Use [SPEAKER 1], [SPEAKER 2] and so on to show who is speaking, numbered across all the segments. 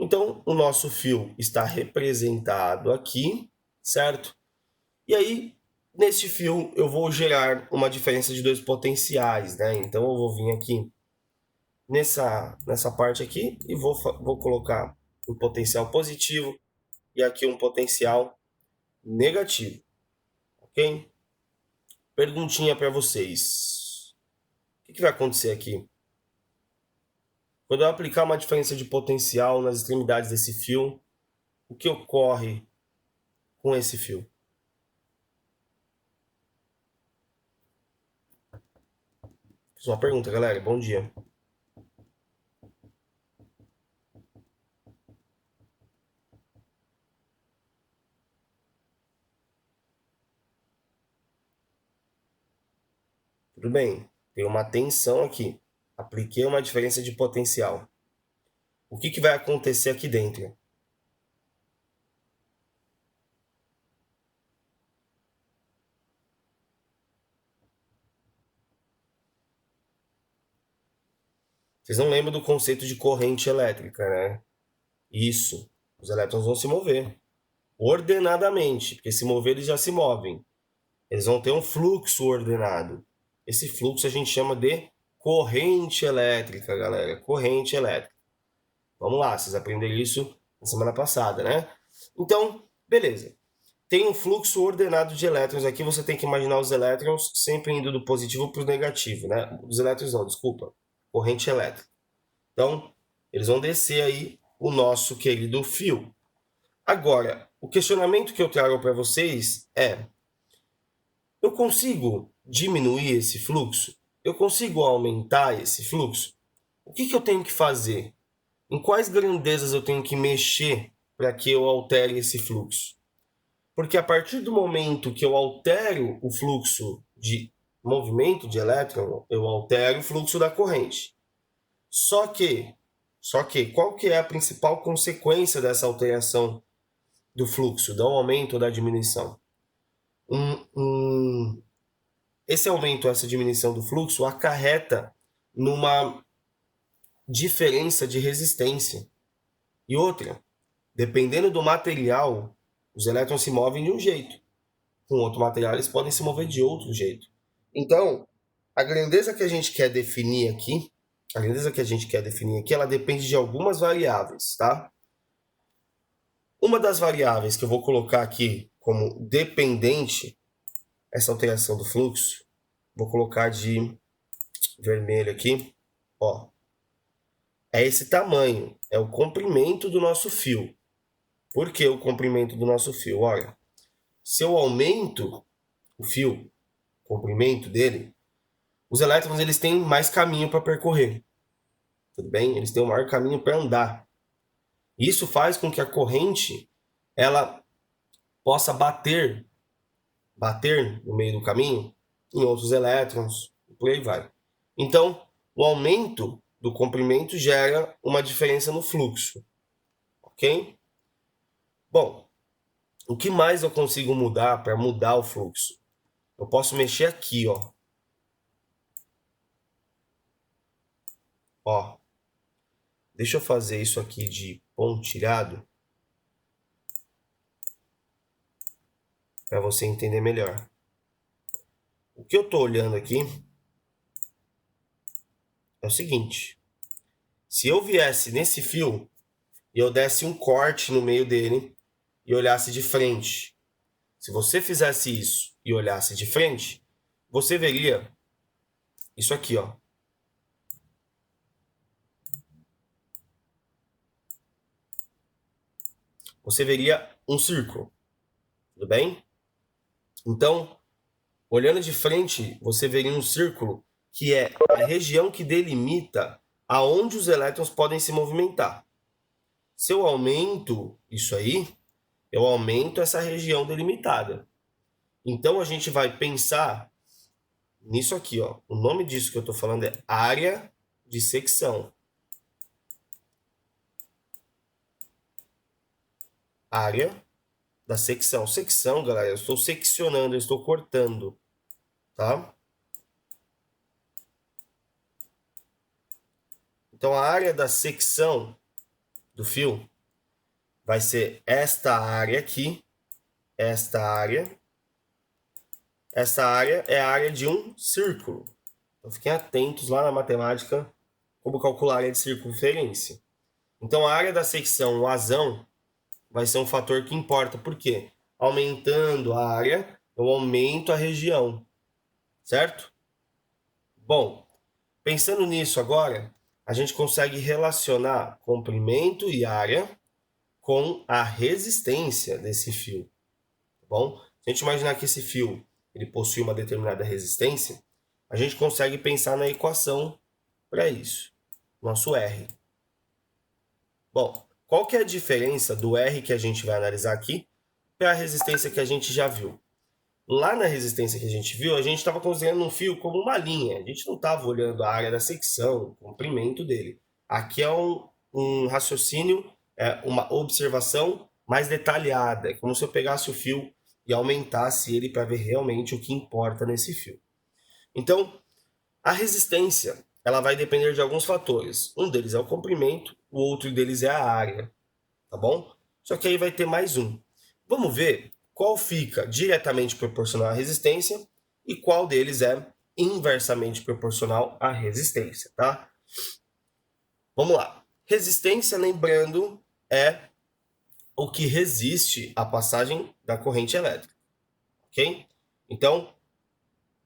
[SPEAKER 1] Então, o nosso fio está representado aqui, certo? E aí, neste fio, eu vou gerar uma diferença de dois potenciais, né? Então, eu vou vir aqui nessa parte aqui e vou colocar um potencial positivo e aqui um potencial negativo, ok? Perguntinha para vocês. O que vai acontecer aqui? Quando eu aplicar uma diferença de potencial nas extremidades desse fio, o que ocorre com esse fio? Fiz uma pergunta, galera. Bom dia. Tudo bem, tem uma tensão aqui. Apliquei uma diferença de potencial. O que vai acontecer aqui dentro? Vocês não lembram do conceito de corrente elétrica, né? Isso. Os elétrons vão se mover ordenadamente, porque se mover eles já se movem. Eles vão ter um fluxo ordenado. Esse fluxo a gente chama de corrente elétrica, galera. Corrente elétrica. Vamos lá, vocês aprenderam isso na semana passada, né? Então, beleza. Tem um fluxo ordenado de elétrons aqui, você tem que imaginar os elétrons sempre indo do positivo para o negativo, né? Os elétrons não, desculpa. Corrente elétrica. Então, eles vão descer aí o nosso querido fio. Agora, o questionamento que eu trago para vocês é: eu consigo diminuir esse fluxo? Eu consigo aumentar esse fluxo? O que eu tenho que fazer? Em quais grandezas eu tenho que mexer para que eu altere esse fluxo? Porque a partir do momento que eu altero o fluxo de movimento de elétron, eu altero o fluxo da corrente. Só que, qual que é a principal consequência dessa alteração do fluxo, do aumento ou da diminuição? Esse aumento, essa diminuição do fluxo acarreta numa diferença de resistência. E outra, dependendo do material, os elétrons se movem de um jeito. Com outro material, eles podem se mover de outro jeito. Então, a grandeza que a gente quer definir aqui, ela depende de algumas variáveis, tá? Uma das variáveis que eu vou colocar aqui como dependente, essa alteração do fluxo, vou colocar de vermelho aqui, ó. É esse tamanho, é o comprimento do nosso fio. Por que o comprimento do nosso fio? Olha, se eu aumento o fio, o comprimento dele, os elétrons eles têm mais caminho para percorrer. Tudo bem? Eles têm um maior caminho para andar. Isso faz com que a corrente ela possa bater no meio do caminho em outros elétrons, e por aí vai. Então, o aumento do comprimento gera uma diferença no fluxo, ok? Bom, o que mais eu consigo mudar para mudar o fluxo? Eu posso mexer aqui, ó. Ó, deixa eu fazer isso aqui de pontilhado para você entender melhor. O que eu estou olhando aqui é o seguinte: se eu viesse nesse fio e eu desse um corte no meio dele e olhasse de frente, se você fizesse isso e olhasse de frente, você veria isso aqui, ó. Você veria um círculo, tudo bem? Então, olhando de frente, você veria um círculo que é a região que delimita aonde os elétrons podem se movimentar. Se eu aumento isso aí, eu aumento essa região delimitada. Então a gente vai pensar nisso aqui, ó. O nome disso que eu estou falando é área de secção. Área da secção. Secção, galera, eu estou seccionando, eu estou cortando, tá? Então a área da secção do fio vai ser esta área aqui, esta área. Essa área é a área de um círculo. Então fiquem atentos lá na matemática como calcular a área de circunferência. Então a área da secção, o azão, vai ser um fator que importa. Por quê? Aumentando a área, eu aumento a região. Certo? Bom, pensando nisso agora, a gente consegue relacionar comprimento e área com a resistência desse fio. Tá bom? Se a gente imaginar que esse fio ele possui uma determinada resistência, a gente consegue pensar na equação para isso, nosso R. Bom, qual que é a diferença do R que a gente vai analisar aqui para a resistência que a gente já viu? Lá na resistência que a gente viu, a gente estava considerando um fio como uma linha. A gente não estava olhando a área da secção, o comprimento dele. Aqui é um raciocínio, uma observação mais detalhada. É como se eu pegasse o fio e aumentasse ele para ver realmente o que importa nesse fio. Então, a resistência ela vai depender de alguns fatores. Um deles é o comprimento, o outro deles é a área. Tá bom? Só que aí vai ter mais um. Vamos ver qual fica diretamente proporcional à resistência e qual deles é inversamente proporcional à resistência, tá? Vamos lá. Resistência, lembrando, é o que resiste à passagem da corrente elétrica, ok? Então,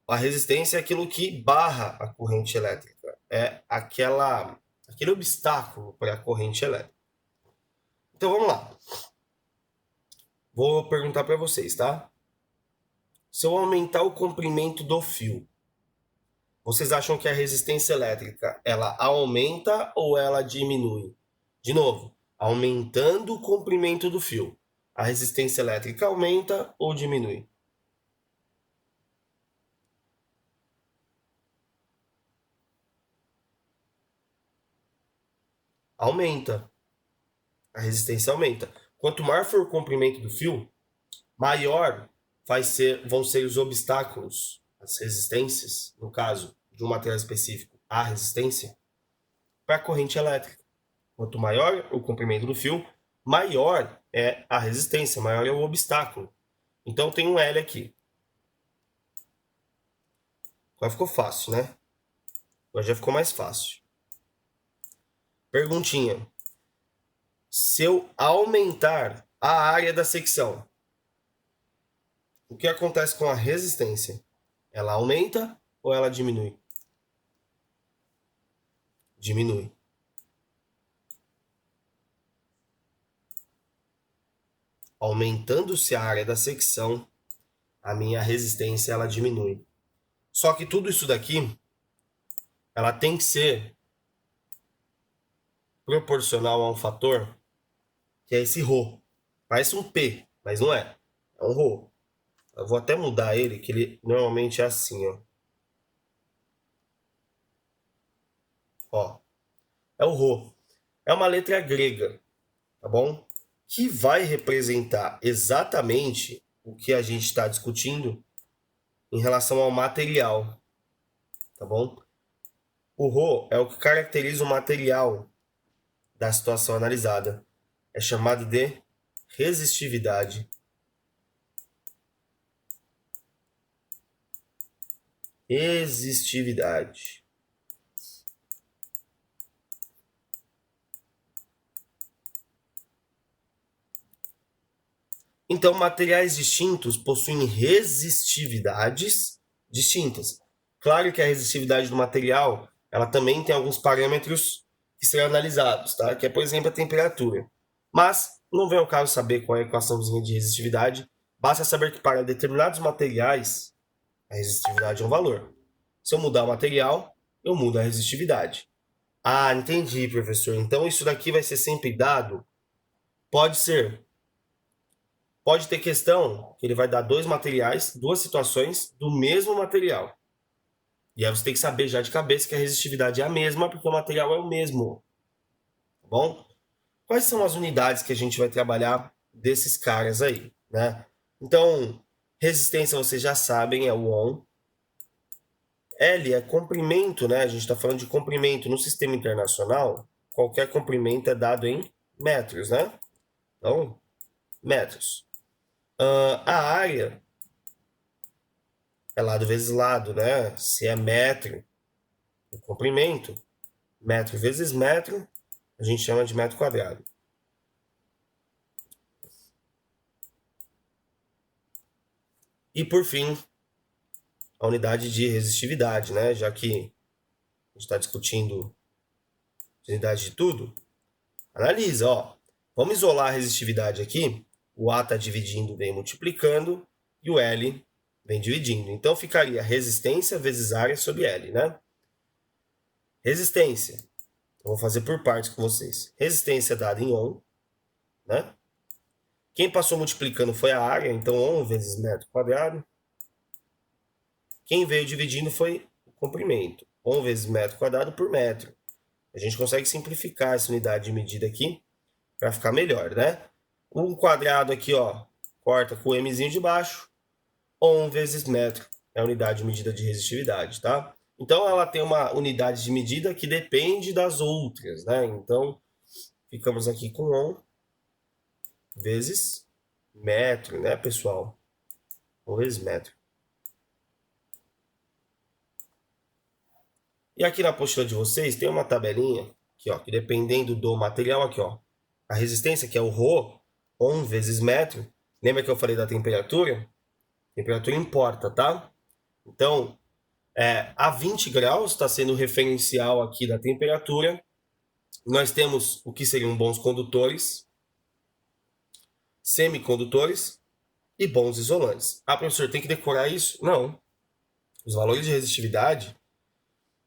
[SPEAKER 1] a resistência é aquilo que barra a corrente elétrica, é aquele obstáculo para a corrente elétrica. Então, vamos lá. Vou perguntar para vocês, tá? Se eu aumentar o comprimento do fio, vocês acham que a resistência elétrica ela aumenta ou ela diminui? De novo, aumentando o comprimento do fio, a resistência elétrica aumenta ou diminui? Aumenta. A resistência aumenta. Quanto maior for o comprimento do fio, maior vão ser os obstáculos, as resistências, no caso de um material específico, a resistência, para a corrente elétrica. Quanto maior o comprimento do fio, maior é a resistência, maior é o obstáculo. Então tem um L aqui. Agora ficou fácil, né? Agora já ficou mais fácil. Perguntinha. Se eu aumentar a área da secção, o que acontece com a resistência? Ela aumenta ou ela diminui? Diminui. Aumentando-se a área da secção, a minha resistência ela diminui. Só que tudo isso daqui, ela tem que ser proporcional a um fator que é esse ρ. Parece um P, mas não é. É um ρ. Eu vou até mudar ele, que ele normalmente é assim, ó. Ó, é o ρ. É uma letra grega, tá bom? Que vai representar exatamente o que a gente está discutindo em relação ao material, tá bom? O ρ é o que caracteriza o material da situação analisada. É chamado de resistividade. Resistividade. Então, materiais distintos possuem resistividades distintas. Claro que a resistividade do material, ela também tem alguns parâmetros que serão analisados, tá? Que é, por exemplo, a temperatura. Mas não vem ao caso saber qual é a equaçãozinha de resistividade. Basta saber que para determinados materiais, a resistividade é um valor. Se eu mudar o material, eu mudo a resistividade. Ah, entendi, professor. Então isso daqui vai ser sempre dado? Pode ser. Pode ter questão que ele vai dar dois materiais, duas situações do mesmo material. E aí você tem que saber já de cabeça que a resistividade é a mesma, porque o material é o mesmo. Tá bom? Quais são as unidades que a gente vai trabalhar desses caras aí, né? Então, resistência vocês já sabem, é o Ohm. L é comprimento, né? A gente está falando de comprimento no sistema internacional. Qualquer comprimento é dado em metros, né? Então, metros. A área é lado vezes lado, né? Se é metro, o comprimento, metro vezes metro, a gente chama de metro quadrado. E por fim, a unidade de resistividade, né? Já que a gente está discutindo unidade de tudo, analisa, ó. Vamos isolar a resistividade aqui. O A está dividindo, vem multiplicando, e o L vem dividindo. Então ficaria resistência vezes área sobre L, né? Resistência. Eu vou fazer por partes com vocês. Resistência é dada em ohm, né? Quem passou multiplicando foi a área, então ohm vezes metro quadrado. Quem veio dividindo foi o comprimento. Ohm vezes metro quadrado por metro. A gente consegue simplificar essa unidade de medida aqui para ficar melhor, né? Um quadrado aqui, ó, corta com o mzinho de baixo. Ohm vezes metro é a unidade de medida de resistividade, tá? Então ela tem uma unidade de medida que depende das outras, né? Então ficamos aqui com ohm vezes metro, né, pessoal? Ohm vezes metro. E aqui na apostila de vocês tem uma tabelinha aqui, ó, que dependendo do material aqui, ó, a resistência que é o ρ, ohm vezes metro. Lembra que eu falei da temperatura? Temperatura importa, tá? Então, a 20 graus está sendo o referencial aqui da temperatura. Nós temos o que seriam bons condutores, semicondutores e bons isolantes. Ah, professor, tem que decorar isso? Não. Os valores de resistividade,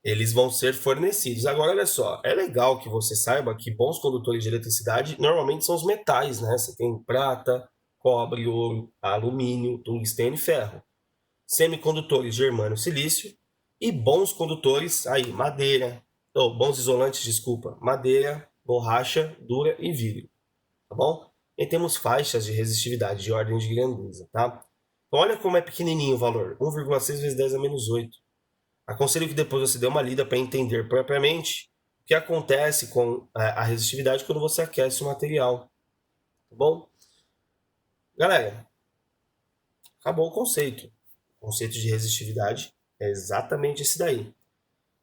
[SPEAKER 1] eles vão ser fornecidos. Agora, olha só, é legal que você saiba que bons condutores de eletricidade normalmente são os metais, né? Você tem prata, cobre, ouro, alumínio, tungstênio e ferro. Semicondutores, germânio, silício. E bons condutores, aí, madeira, ou bons isolantes, desculpa, madeira, borracha, dura e vidro, tá bom? E temos faixas de resistividade de ordem de grandeza, tá? Então, olha como é pequenininho o valor, 1,6 vezes 10 a menos 8. Aconselho que depois você dê uma lida para entender propriamente o que acontece com a resistividade quando você aquece o material, tá bom? Galera, acabou o conceito. O conceito de resistividade é exatamente esse daí.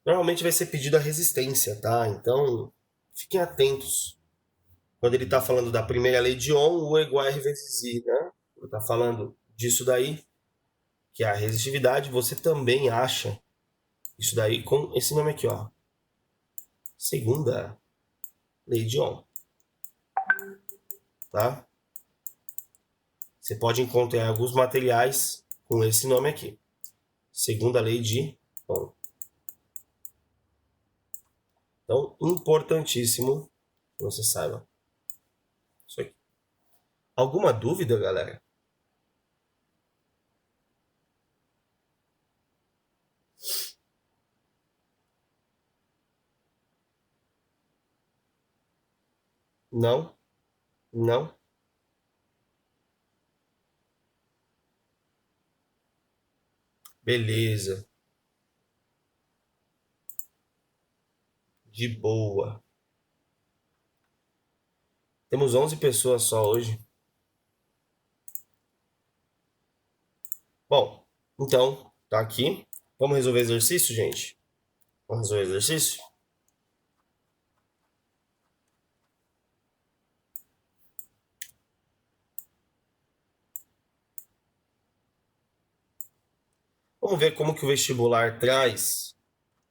[SPEAKER 1] Normalmente vai ser pedido a resistência, tá? Então, fiquem atentos. Quando ele está falando da primeira lei de Ohm, U é igual a R vezes I, né? Ele está falando disso daí, que é a resistividade, você também acha isso daí com esse nome aqui, ó. Segunda lei de Ohm, tá? Você pode encontrar alguns materiais com esse nome aqui. Segunda lei de Ohm. Então, importantíssimo que você saiba isso aqui. Alguma dúvida, galera? Não? Não? Beleza. De boa. Temos 11 pessoas só hoje. Bom, então, tá aqui. Vamos resolver exercício, gente? Vamos resolver exercício? Vamos ver como que o vestibular traz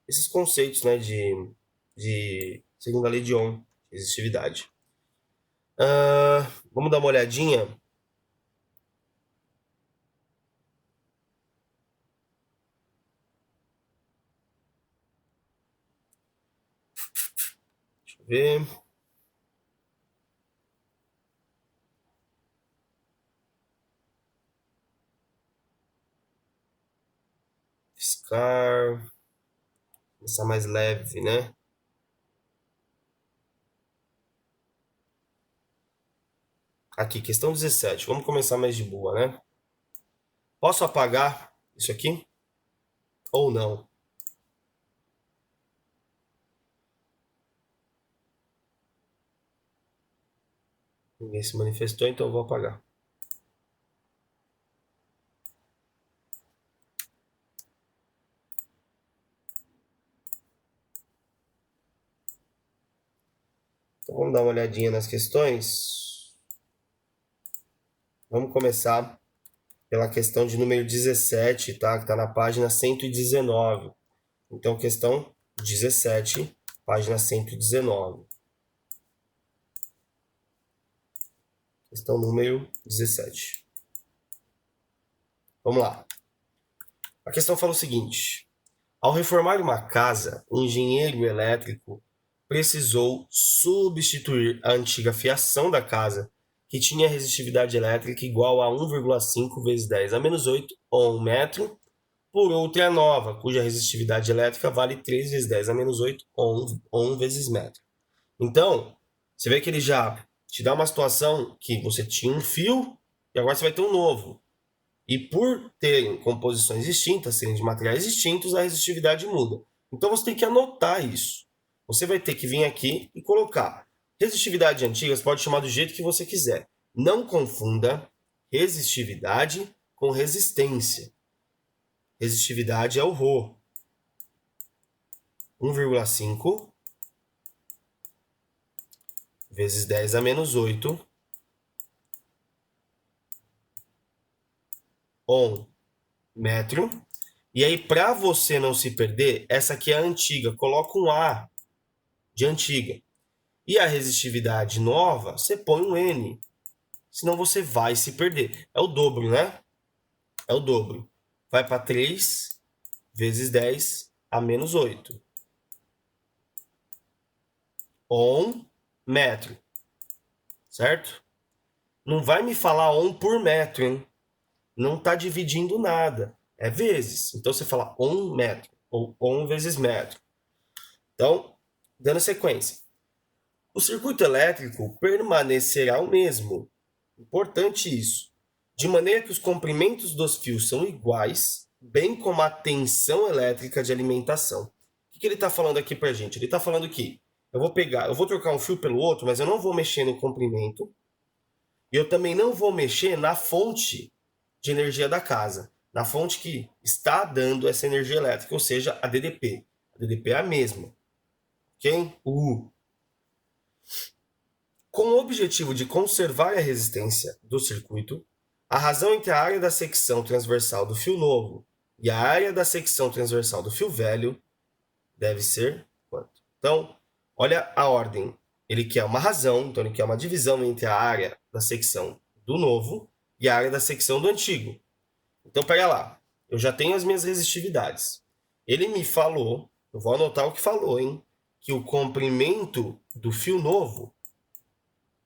[SPEAKER 1] esses conceitos, né, de segunda lei de Ohm, resistividade. Vamos dar uma olhadinha. Deixa eu ver. Fiscar. Começar mais leve, né? Aqui, questão 17. Vamos começar mais de boa, né? Posso apagar isso aqui? Ou não? Ninguém se manifestou, então eu vou apagar. Então vamos dar uma olhadinha nas questões. Vamos começar pela questão de número 17, tá? Que está na página 119. Então, questão 17, página 119. Questão número 17. Vamos lá. A questão fala o seguinte: ao reformar uma casa, o engenheiro elétrico precisou substituir a antiga fiação da casa, que tinha resistividade elétrica igual a 1,5 vezes 10 a menos 8, ou 1 metro, por outra nova, cuja resistividade elétrica vale 3 vezes 10 a menos 8, ou 1 vezes metro. Então, você vê que ele já te dá uma situação que você tinha um fio e agora você vai ter um novo. E por terem composições distintas, serem de materiais distintos, a resistividade muda. Então você tem que anotar isso. Você vai ter que vir aqui e colocar. Resistividade antiga, você pode chamar do jeito que você quiser. Não confunda resistividade com resistência. Resistividade é o Rho. 1,5 vezes 10 a menos 8 ohm metro. E aí, para você não se perder, essa aqui é a antiga. Coloca um A de antiga. E a resistividade nova, você põe um N. Senão você vai se perder. É o dobro, né? É o dobro. Vai para 3 vezes 10 a menos 8. Ohm metro. Certo? Não vai me falar ohm por metro, hein? Não está dividindo nada. É vezes. Então você fala ohm metro. Ou ohm vezes metro. Então, dando sequência. O circuito elétrico permanecerá o mesmo. Importante isso. De maneira que os comprimentos dos fios são iguais, bem como a tensão elétrica de alimentação. O que ele está falando aqui para a gente? Ele está falando que eu vou trocar um fio pelo outro, mas eu não vou mexer no comprimento. E eu também não vou mexer na fonte de energia da casa, na fonte que está dando essa energia elétrica, ou seja, a DDP. A DDP é a mesma. Ok? Com o objetivo de conservar a resistência do circuito, a razão entre a área da secção transversal do fio novo e a área da secção transversal do fio velho deve ser quanto? Então, olha a ordem. Ele quer uma razão, então ele quer uma divisão entre a área da secção do novo e a área da secção do antigo. Então, pega lá. Eu já tenho as minhas resistividades. Ele me falou, eu vou anotar o que falou, hein? Que o comprimento do fio novo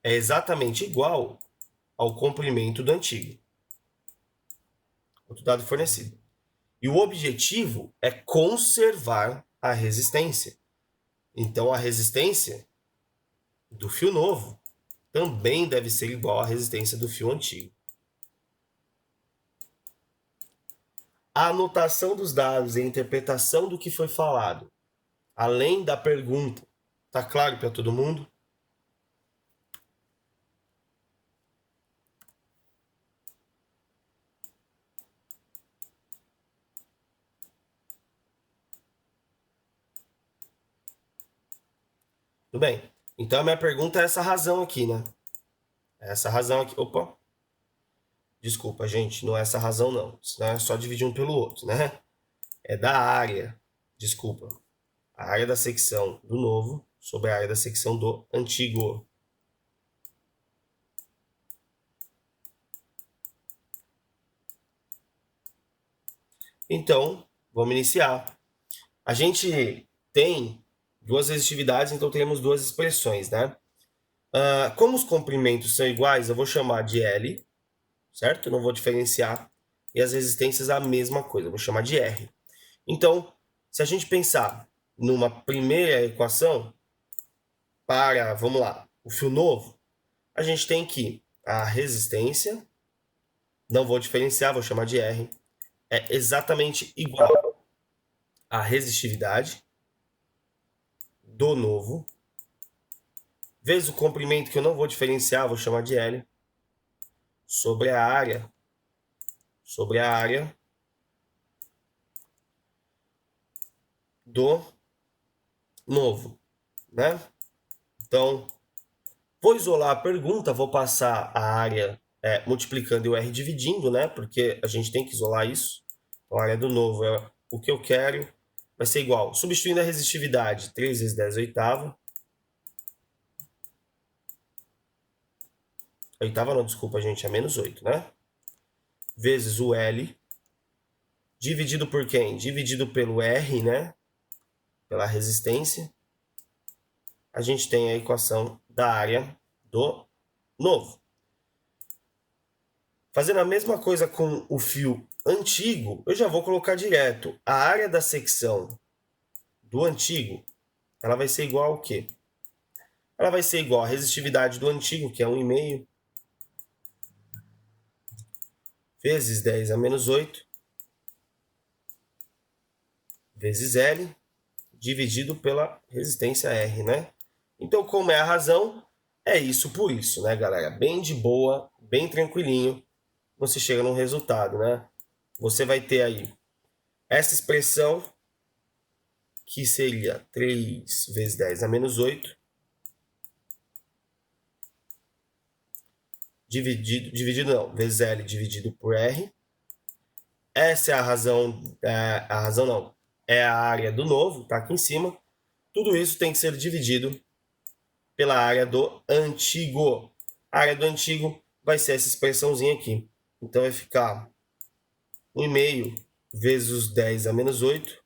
[SPEAKER 1] é exatamente igual ao comprimento do antigo. Outro dado fornecido. E o objetivo é conservar a resistência. Então, a resistência do fio novo também deve ser igual à resistência do fio antigo. A anotação dos dados e a interpretação do que foi falado, além da pergunta, tá claro para todo mundo? Tudo bem. Então a minha pergunta é essa razão aqui, né? Essa razão aqui. Opa. Desculpa, gente. Não é essa razão, não. Isso não é só dividir um pelo outro, né? É da área. Desculpa. A área da secção do novo sobre a área da secção do antigo. Então, vamos iniciar. A gente tem duas resistividades, então teremos duas expressões, né? Como os comprimentos são iguais, eu vou chamar de L, certo? Eu não vou diferenciar. E as resistências a mesma coisa, eu vou chamar de R. Então, se a gente pensar numa primeira equação para, vamos lá, o fio novo, a gente tem que a resistência, não vou diferenciar, vou chamar de R, é exatamente igual à resistividade do novo vezes o comprimento, que eu não vou diferenciar, vou chamar de L, sobre a área do novo, né? Então, vou isolar a pergunta, vou passar a área multiplicando e o R dividindo, né? Porque a gente tem que isolar isso. Então, a área do novo é o que eu quero. Vai ser igual, substituindo a resistividade, 3 vezes 10 oitava. Oitava não, desculpa, gente, é menos 8, né? Vezes o L, dividido por quem? Dividido pelo R, né? Pela resistência. A gente tem a equação da área do novo. Fazendo a mesma coisa com o fio antigo, eu já vou colocar direto. A área da secção do antigo, ela vai ser igual ao quê? Ela vai ser igual à resistividade do antigo, que é 1,5, vezes 10 a menos 8, vezes L, dividido pela resistência R, né? Então, como é a razão, é isso por isso, né, galera? Bem de boa, bem tranquilinho, você chega num resultado, né? Você vai ter aí essa expressão, que seria 3 vezes 10 a menos 8, dividido não, vezes L dividido por R. Essa é a razão não, é a área do novo, tá aqui em cima. Tudo isso tem que ser dividido pela área do antigo. A área do antigo vai ser essa expressãozinha aqui. Então vai ficar 1,5 vezes os 10 a menos 8.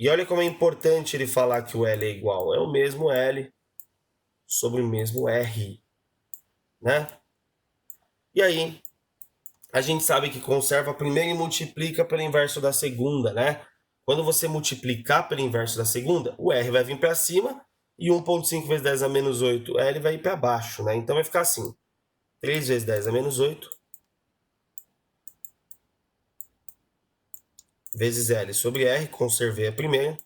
[SPEAKER 1] E olha como é importante ele falar que o L é igual. É o mesmo L sobre o mesmo R, né? E aí, a gente sabe que conserva a primeira e multiplica pelo inverso da segunda, né? Quando você multiplicar pelo inverso da segunda, o R vai vir para cima e 1,5 vezes 10 a menos 8, L vai ir para baixo, né? Então vai ficar assim, 3 vezes 10 a menos 8, vezes L sobre R, conservei a primeira.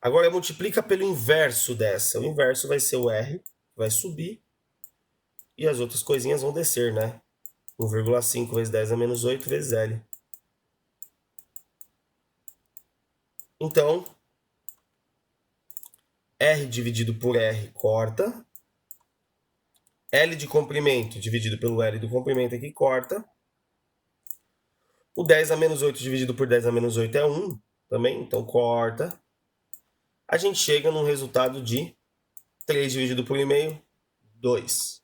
[SPEAKER 1] Agora multiplica pelo inverso dessa. O inverso vai ser o R, vai subir, e as outras coisinhas vão descer, né? 1,5 vezes 10 a menos 8 vezes L. Então, R dividido por R corta. L de comprimento dividido pelo L do comprimento aqui corta. O 10 a menos 8 dividido por 10 a menos 8 é 1 também, então corta. A gente chega num resultado de 3 dividido por 1,5, 2.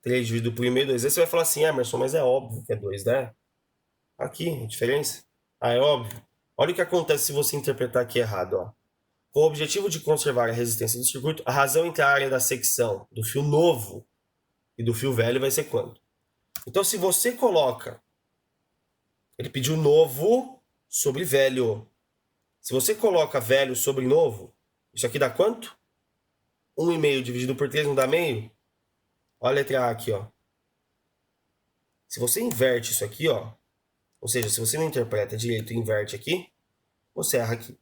[SPEAKER 1] 3 dividido por 1,5, 2. Aí você vai falar assim, Emerson, mas é óbvio que é 2, né? Aqui, a diferença. Ah, é óbvio. Olha o que acontece se você interpretar aqui errado, ó. Com o objetivo de conservar a resistência do circuito, a razão entre a área da secção do fio novo e do fio velho vai ser quanto? Então, se você coloca... Ele pediu novo sobre velho. Se você coloca velho sobre novo, isso aqui dá quanto? 1,5 dividido por 3 não dá meio? Olha a letra A aqui, ó. Se você inverte isso aqui, ó, ou seja, se você não interpreta direito e inverte aqui, você erra aqui.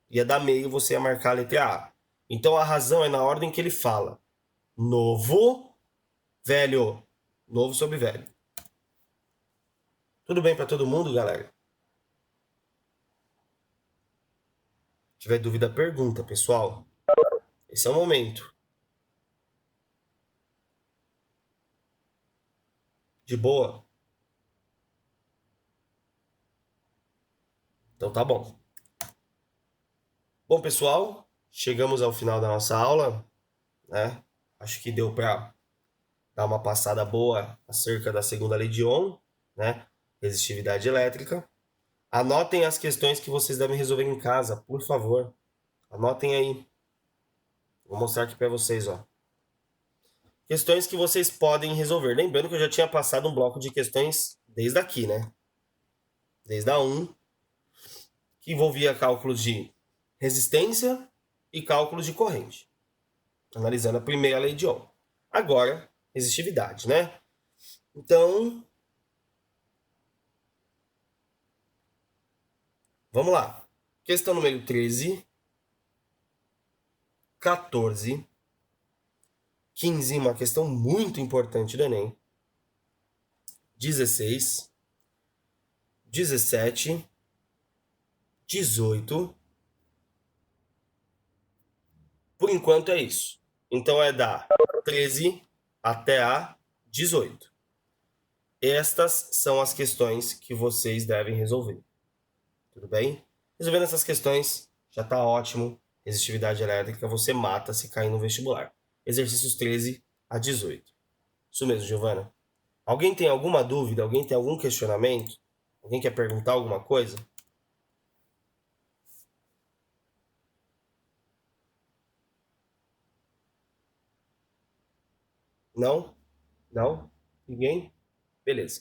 [SPEAKER 1] Ia dar meio, você ia marcar a letra A. Então a razão é na ordem que ele fala. Novo, velho. Novo sobre velho. Tudo bem para todo mundo, galera? Se tiver dúvida, pergunta, pessoal. Esse é o momento. De boa? Então tá bom. Bom, pessoal, chegamos ao final da nossa aula, né? Acho que deu para dar uma passada boa acerca da segunda lei de Ohm, né? Resistividade elétrica. Anotem as questões que vocês devem resolver em casa, por favor. Anotem aí. Vou mostrar aqui para vocês, ó. Questões que vocês podem resolver. Lembrando que eu já tinha passado um bloco de questões desde aqui, né? Desde a 1, que envolvia cálculos de resistência e cálculos de corrente. Analisando a primeira lei de Ohm. Agora, resistividade, né? Então, vamos lá. Questão número 13. 14, 15, uma questão muito importante do Enem, 16, 17, 18. Por enquanto é isso. Então é da 13 até a 18. Estas são as questões que vocês devem resolver. Tudo bem? Resolvendo essas questões, já está ótimo. Resistividade elétrica você mata se cair no vestibular. Exercícios 13 a 18. Isso mesmo, Giovana. Alguém tem alguma dúvida? Alguém tem algum questionamento? Alguém quer perguntar alguma coisa? Não? Não? Ninguém? Beleza.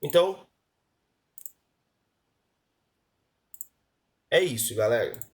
[SPEAKER 1] Então, é isso, galera.